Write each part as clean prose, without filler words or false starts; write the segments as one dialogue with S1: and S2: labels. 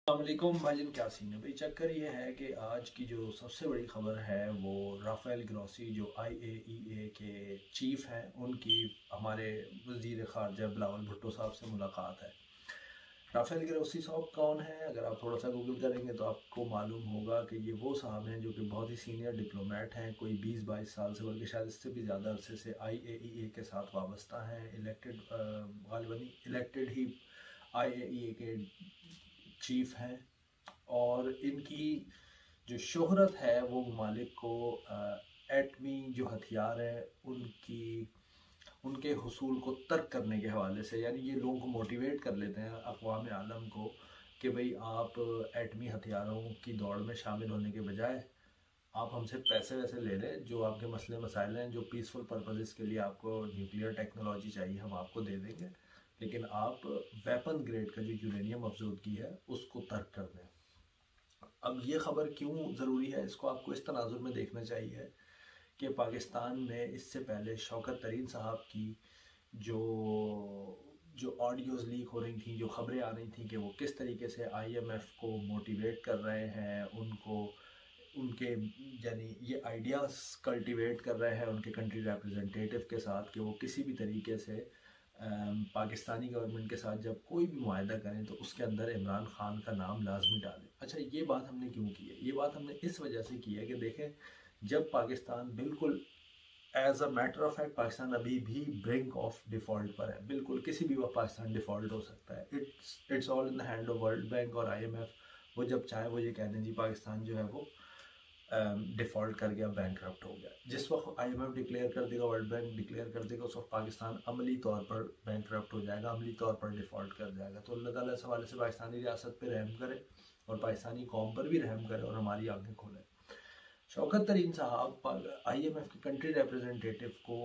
S1: अस्सलामुअलैकुम भाईजान, क्या सीन है भाई। चक्कर ये है कि आज की जो सबसे बड़ी खबर है वो राफ़ेल ग्रॉसी जो IAEA के चीफ हैं उनकी हमारे वज़ीर ख़ारजा बिलावल भुट्टो साहब से मुलाकात है। राफ़ेल ग्रॉसी साहब कौन है? अगर आप थोड़ा सा गूगल करेंगे तो आपको मालूम होगा कि ये वो साहब हैं जो कि बहुत ही सीनियर डिप्लोमेट हैं, कोई 20-22 साल से, बल्कि शायद इससे भी ज़्यादा अरसे से IAEA के साथ वाबस्ता हैं। गालिबा इलेक्टेड ही IAEA के चीफ हैं। और इनकी जो शोहरत है वो ममालिक को एटमी जो हथियार है उनके हुसूल को तर्क करने के हवाले से, यानी ये लोगों को मोटिवेट कर लेते हैं अक़वाम आलम को कि भाई आप एटमी हथियारों की दौड़ में शामिल होने के बजाय आप हमसे पैसे वैसे ले लें, जो आपके मसले मसाइल हैं, जो पीसफुल पर्पसेस के लिए आपको न्यूक्लियर टेक्नोलॉजी चाहिए हम आपको दे देंगे, लेकिन आप वेपन ग्रेड का जो यूरेनियम अफजूदगी है उसको तर्क कर दें। अब ये ख़बर क्यों ज़रूरी है, इसको आपको इस तनाजुर में देखना चाहिए कि पाकिस्तान में इससे पहले शौकत तरीन साहब की जो जो ऑडियोज़ लीक हो रही थी, जो ख़बरें आ रही थी कि वो किस तरीके से IMF को मोटिवेट कर रहे हैं, उनको उनके यानी ये आइडियाज़ कल्टीवेट कर रहे हैं उनके कंट्री रिप्रेजेंटेटिव के साथ कि वो किसी भी तरीके से पाकिस्तानी गवर्नमेंट के साथ जब कोई भी मुआहदा करें तो उसके अंदर इमरान खान का नाम लाजमी डालें। अच्छा, ये बात हमने क्यों की है? ये बात हमने इस वजह से की है कि देखें, जब पाकिस्तान बिल्कुल as a matter of fact Pakistan अभी भी ब्रिंक ऑफ डिफ़ॉल्ट पर है, बिल्कुल किसी भी वक्त पाकिस्तान डिफ़ॉल्ट हो सकता है। It's all in the hand of world bank और IMF। वो जब चाहे वो ये कह दें जी पाकिस्तान जो है वो डिफ़ॉल्ट कर गया, बैंकरप्ट हो गया। जिस वक्त IMF डिक्लेयर कर देगा, वर्ल्ड बैंक डिक्लेयर कर देगा, उस वक्त पाकिस्तान अमली तौर पर बैंकरप्ट हो जाएगा, अमली तौर पर डिफ़ॉल्ट कर जाएगा। तो अल्लाह ताला इस हवाले से पाकिस्तानी रियासत पर रहम करे और पाकिस्तानी कौम पर भी रहम करे और हमारी आंखें खोले। शौकत तरीन साहब IMF के कंट्री रिप्रेजेंटेटिव को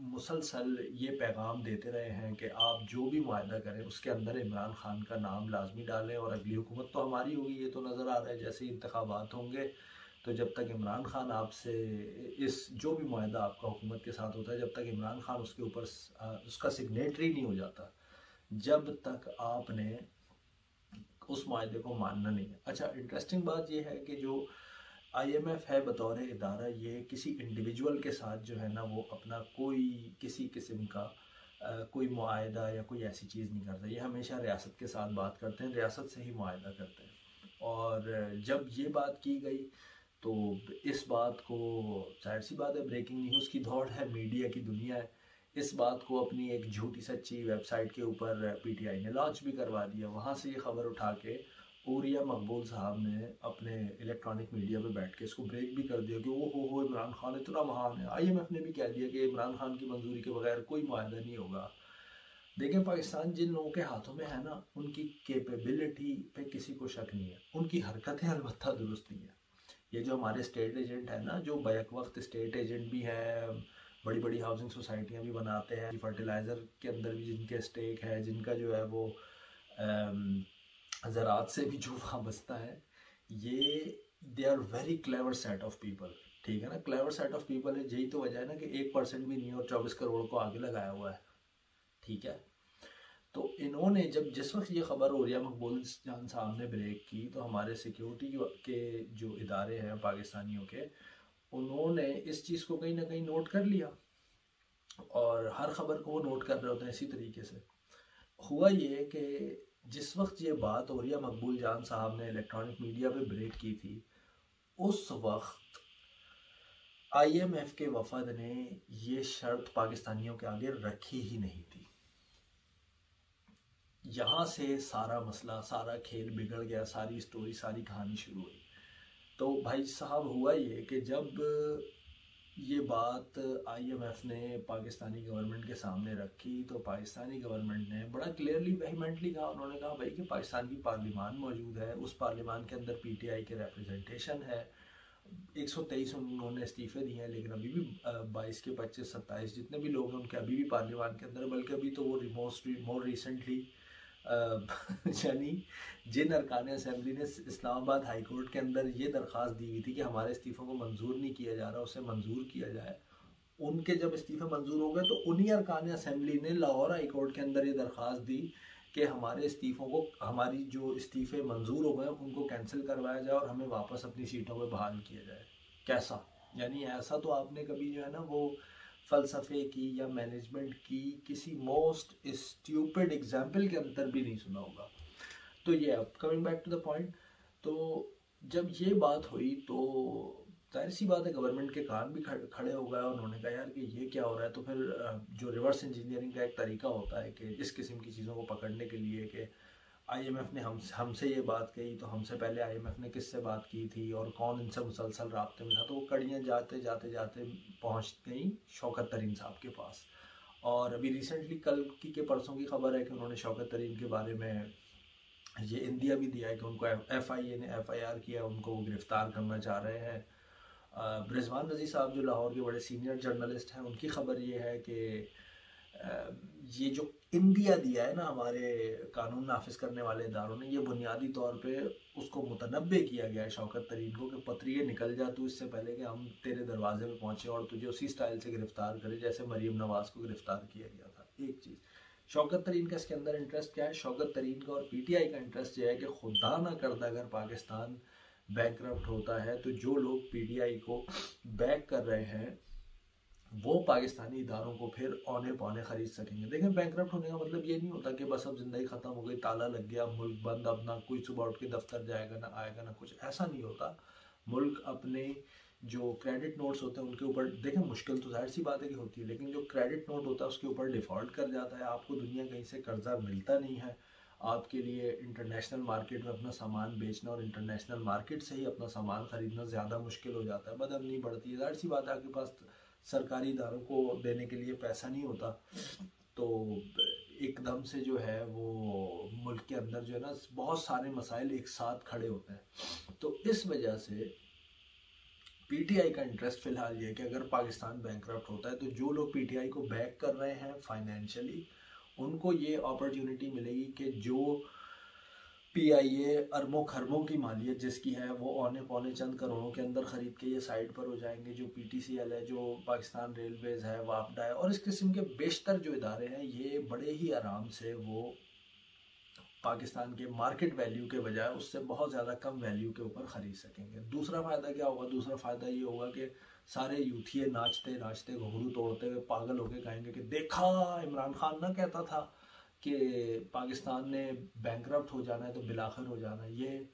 S1: मुसलसल ये पैगाम देते रहे हैं कि आप जो भी मुआहदा करें उसके अंदर इमरान खान का नाम लाजमी डालें और अगली हुकूमत तो हमारी होगी। ये तो नज़र आ रहा है जैसे ही इंतखाबात होंगे तो जब तक इमरान खान आपसे इस जो भी मुआहदा आपका हुकूमत के साथ होता है, जब तक इमरान खान उसके ऊपर उसका सिग्नेटरी नहीं हो जाता, जब तक आपने उस मुआहदे को मानना नहीं है। अच्छा, इंटरेस्टिंग बात यह है कि जो IMF है बतौर इदारा, ये किसी इंडिविजुअल के साथ जो है ना वो अपना कोई किसी किस्म का कोई मुआहदा या कोई ऐसी चीज़ नहीं करता। ये हमेशा रियासत के साथ बात करते हैं, रियासत से ही मुआहदा करते हैं। और जब ये बात की गई तो इस बात को, जाहिर सी बात है, ब्रेकिंग न्यूज़ की दौड़ है, मीडिया की दुनिया है, इस बात को अपनी एक झूठी सच्ची वेबसाइट के ऊपर PTI ने लॉन्च भी करवा दिया। वहाँ से ये खबर उठा के ऊरिया मकबूल साहब ने अपने इलेक्ट्रॉनिक मीडिया पे बैठ के इसको ब्रेक भी कर दिया कि वो हो इमरान खान इतना महान है। IMF ने भी कह दिया कि इमरान खान की मंजूरी के बगैर कोई मुआहदा नहीं होगा। देखें, पाकिस्तान जिन लोगों के हाथों में है ना, उनकी कैपेबिलिटी पे किसी को शक नहीं है, उनकी हरकतें अलबत्ता दुरुस्त नहीं है। ये जो हमारे स्टेट एजेंट है ना, जो बैक वक्त स्टेट एजेंट भी हैं, बड़ी बड़ी हाउसिंग सोसाइटियाँ भी बनाते हैं, फर्टिलाइज़र के अंदर भी जिनके स्टेक है, जिनका जो है वो ज़रात से भी जो वहाँ बसता है, ये they are very clever set of people. ठीक है ना, क्लेवर सेट ऑफ पीपल है, यही तो वजह है ना कि 1% भी नहीं और 24 करोड़ को आगे लगाया हुआ है। ठीक है, तो इन्होंने जब जिस वक्त ये खबर ऊरिया मकबूल जान साहब ने ब्रेक की तो हमारे सिक्योरिटी के जो इदारे हैं पाकिस्तानियों के, उन्होंने इस चीज़ को कहीं ना कहीं नोट कर लिया और हर खबर को वो नोट कर रहे होते हैं। इसी तरीके से हुआ ये कि जिस वक्त ये बात ऊरिया मकबूल जान साहब ने इलेक्ट्रॉनिक मीडिया पे ब्रेक की थी, उस वक्त IMF के वफद ने ये शर्त पाकिस्तानियों के आगे रखी ही नहीं थी। यहाँ से सारा मसला, सारा खेल बिगड़ गया, सारी स्टोरी, सारी कहानी शुरू हुई। तो भाई साहब, हुआ ये कि जब ये बात IMF ने पाकिस्तानी गवर्नमेंट के सामने रखी तो पाकिस्तानी गवर्नमेंट ने बड़ा क्लियरली वेहीमेंटली कहा, उन्होंने कहा भाई कि पाकिस्तान की पार्लिमान मौजूद है, उस पार्लिमान के अंदर PTI के रिप्रेजेंटेशन है, 123 उन्होंने इस्तीफे दिए हैं, लेकिन अभी भी 22 के 25 27 जितने भी लोग हैं उनके अभी भी पार्लिमान के अंदर, बल्कि अभी तो वो मोर रिसेंटली यानी जिन अरकान असम्बली ने इस्लामाबाद हाई कोर्ट के अंदर ये दरख्वास्त दी हुई थी कि हमारे इस्तीफ़ों को मंजूर नहीं किया जा रहा, उसे मंजूर किया जाए, उनके जब इस्तीफ़े मंजूर हो गए तो उन्हीं अरकान असम्बली ने लाहौर हाई कोर्ट के अंदर ये दरख्वास्त दी कि हमारे इस्तीफ़ों को, हमारी जो इस्तीफ़े मंजूर हो गए उनको कैंसिल करवाया जाए और हमें वापस अपनी सीटों पे बहाल किया जाए। कैसा, यानी ऐसा तो आपने कभी जो है ना वो फ़लसफ़े की या मैनेजमेंट की किसी मोस्ट स्ट्यूपिड एग्जाम्पल के अंदर भी नहीं सुना होगा। तो ये अब coming back to the point, तो जब ये बात हुई तो जाहिर सी बात है गवर्नमेंट के कान भी खड़े हो गए और उन्होंने कहा यार कि ये क्या हो रहा है। तो फिर जो रिवर्स इंजीनियरिंग का एक तरीका होता है कि इस किस्म की चीज़ों को पकड़ने के लिए कि आईएमएफ ने हमसे ये बात कही, तो हमसे पहले आईएमएफ ने किससे बात की थी और कौन इनसे मुसलसल राब्ते में था, तो वो कड़ियाँ जाते जाते जाते पहुँच गई शौकत तरीन साहब के पास। और अभी रिसेंटली कल की के परसों की खबर है कि उन्होंने शौकत तरीन के बारे में ये इंदिया भी दिया है कि उनको एफआईए ने एफआईआर किया, उनको वो गिरफ्तार करना चाह रहे हैं। रिजवान रज़ी साहब जो लाहौर के बड़े सीनियर जर्नलिस्ट हैं, उनकी खबर ये है कि ये जो इंदिया दिया है ना हमारे कानून नाफिज करने वाले इदारों ने, ये बुनियादी तौर पे उसको मुतनब्बे किया गया है शौकत तरीन को कि पत्रिये निकल जा तू इससे पहले कि हम तेरे दरवाजे पे पहुंचे और तुझे उसी स्टाइल से गिरफ्तार करें जैसे मरीम नवाज को गिरफ्तार किया गया था। एक चीज़, शौकत तरीन का इसके अंदर इंटरेस्ट क्या है? शौकत तरीन का और पीटीआई का इंटरेस्ट ये है कि खुदा ना करदा अगर पाकिस्तान बैंकरप्ट होता है तो जो लोग पीटीआई को बैक कर रहे हैं वो पाकिस्तानी इदारों को फिर औने पौने खरीद सकेंगे। देखें, बैंकरप्ट होने का मतलब ये नहीं होता कि बस अब जिंदगी ख़त्म हो गई, ताला लग गया, मुल्क बंद, अब ना कोई सुबह उठ के दफ्तर जाएगा ना आएगा ना कुछ, ऐसा नहीं होता। मुल्क अपने जो क्रेडिट नोट्स होते हैं उनके ऊपर, देखें मुश्किल तो जाहिर सी बात है कि होती है, लेकिन जो क्रेडिट नोट होता है उसके ऊपर डिफ़ॉल्ट कर जाता है। आपको दुनिया कहीं से कर्जा मिलता नहीं है, आपके लिए इंटरनेशनल मार्केट में अपना सामान बेचना और इंटरनेशनल मार्केट से ही अपना सामान ख़रीदना ज़्यादा मुश्किल हो जाता है, बदअमनी बढ़ती है। जाहिर सी बात है आपके पास सरकारी इदारों को देने के लिए पैसा नहीं होता, तो एकदम से जो है वो मुल्क के अंदर जो है ना बहुत सारे मसाइल एक साथ खड़े होते हैं। तो इस वजह से पीटीआई का इंटरेस्ट फिलहाल ये है कि अगर पाकिस्तान बैंकरप्ट होता है तो जो लोग पीटीआई को बैक कर रहे हैं फाइनेंशियली, उनको ये अपॉर्चुनिटी मिलेगी कि जो पीआईए अरबों खरबों की मालियत जिसकी है वो औने पौने चंद करोड़ों के अंदर ख़रीद के ये साइड पर हो जाएंगे। जो पीटीसीएल है, जो पाकिस्तान रेलवेज़ है, वापडा है और इस किस्म के बेशतर जो इदारे हैं, ये बड़े ही आराम से वो पाकिस्तान के मार्केट वैल्यू के बजाय उससे बहुत ज़्यादा कम वैल्यू के ऊपर ख़रीद सकेंगे। दूसरा फ़ायदा क्या होगा? दूसरा फ़ायदा ये होगा कि सारे यूथिये नाचते नाचते घुंघरू तोड़ते हुए पागल होके कहेंगे कि देखा, इमरान खान ना कहता था कि पाकिस्तान ने बैंकरप्ट हो जाना है तो बिलाखिर हो जाना है। ये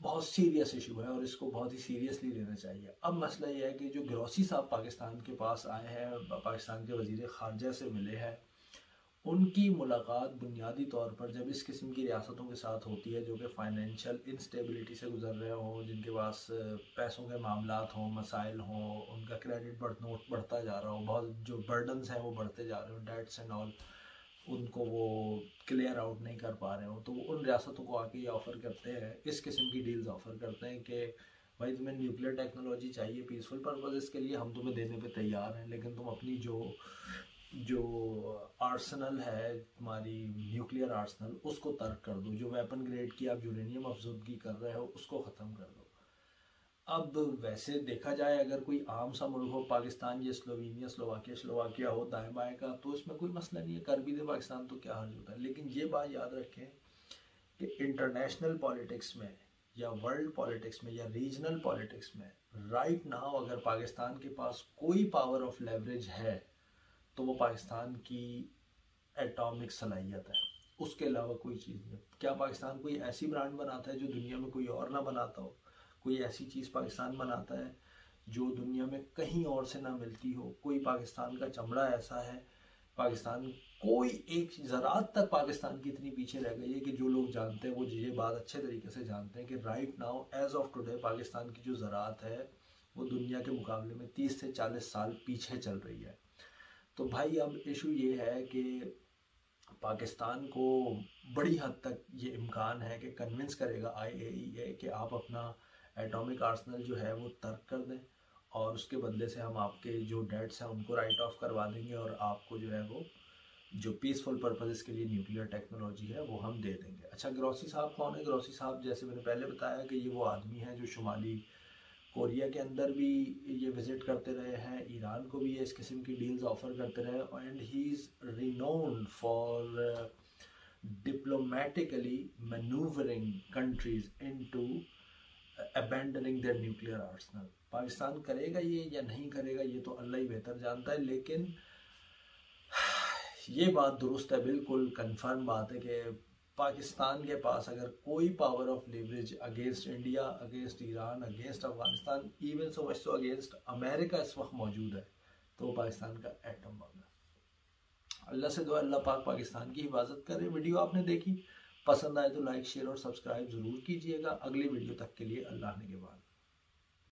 S1: बहुत सीरियस इशू है और इसको बहुत ही सीरियसली लेना चाहिए। अब मसला ये है कि जो ग्रोसी साहब पाकिस्तान के पास आए हैं, पाकिस्तान के वज़ीर ख़ारजा से मिले हैं, उनकी मुलाकात बुनियादी तौर पर जब इस किस्म की रियासतों के साथ होती है जो कि फ़ाइनेंशियल इंस्टेबिलिटी से गुजर रहे हों, जिनके पास पैसों के मामलात हों, मसाइल हों, उनका क्रेडिट बढ़ता जा रहा हो, बहुत जो बर्डन्स हैं वो बढ़ते जा रहे हो, डेट्स एंड ऑल, उनको वो क्लियर आउट नहीं कर पा रहे हो, तो वो उन रियासतों को आके ये ऑफ़र करते हैं, इस किस्म की डील्स ऑफ़र करते हैं कि भाई तुम्हें न्यूक्लियर टेक्नोलॉजी चाहिए पीसफुल पर्पज़ के लिए, हम तुम्हें देने पे तैयार हैं, लेकिन तुम अपनी जो आर्सनल है तुम्हारी न्यूक्लियर आर्सनल, उसको तर्क कर दो, जो वेपन ग्रेड की आप यूरेनियम अफजदगी कर रहे हो उसको ख़त्म कर दो। अब वैसे देखा जाए अगर कोई आम सा मुल्क हो, पाकिस्तान या स्लोवेनिया, स्लोवाकिया हो दाएं बाएं का, तो इसमें कोई मसला नहीं है, कर भी दे पाकिस्तान तो क्या हर्ज होता है। लेकिन ये बात याद रखें कि इंटरनेशनल पॉलिटिक्स में या वर्ल्ड पॉलिटिक्स में या रीजनल पॉलिटिक्स में राइट नाउ अगर पाकिस्तान के पास कोई पावर ऑफ लेवरेज है तो वो पाकिस्तान की एटॉमिक सलाहियत है, उसके अलावा कोई चीज़ नहीं। क्या पाकिस्तान कोई ऐसी ब्रांड बनाता है जो दुनिया में कोई और ना बनाता हो? कोई ऐसी चीज़ पाकिस्तान बनाता है जो दुनिया में कहीं और से ना मिलती हो? कोई पाकिस्तान का चमड़ा ऐसा है, पाकिस्तान कोई एक ज़रात तक पाकिस्तान की इतनी पीछे रह गई है कि जो लोग जानते हैं वो ये बात अच्छे तरीके से जानते हैं कि right now as of today Pakistan की जो ज़रात है वो दुनिया के मुकाबले में 30 से 40 साल पीछे चल रही है। तो भाई अब इशू ये है कि पाकिस्तान को बड़ी हद तक ये इम्कान है कि कन्विंस करेगा IAEA कि आप अपना एटॉमिक आर्सनल जो है वो तर्क कर दें और उसके बदले से हम आपके जो डेट्स हैं उनको राइट ऑफ करवा देंगे और आपको जो है वो जो पीसफुल पर्पज़ के लिए न्यूक्लियर टेक्नोलॉजी है वो हम दे देंगे। अच्छा, ग्रोसी साहब कौन है? ग्रोसी साहब जैसे मैंने पहले बताया कि ये वो आदमी है जो शुमाली कोरिया के अंदर भी ये विज़िट करते रहे हैं, ईरान को भी ये इस किस्म की डील्स ऑफ़र करते रहे, and he is renowned for diplomatically manoeuvring countries into abandoning their nuclear arsenal. Pakistan करेगा ये या नहीं करेगा ये तो अल्लाह ही बेहतर जानता है, लेकिन ये बात दुरुस्त है, बिल्कुल कंफर्म बात है कि पाकिस्तान के पास अगर कोई power of leverage against India, against Iran, against Afghanistan, even so much तो अगेंस्ट अमेरिका इस वक्त मौजूद है, तो पाकिस्तान का एटम बम है। अल्लाह से दुआ, अल्लाह पाक पाकिस्तान की हिफाजत करे। वीडियो आपने देखी, पसंद आए तो लाइक, शेयर और सब्सक्राइब ज़रूर कीजिएगा। अगली वीडियो तक के लिए अल्लाह ने के बाद।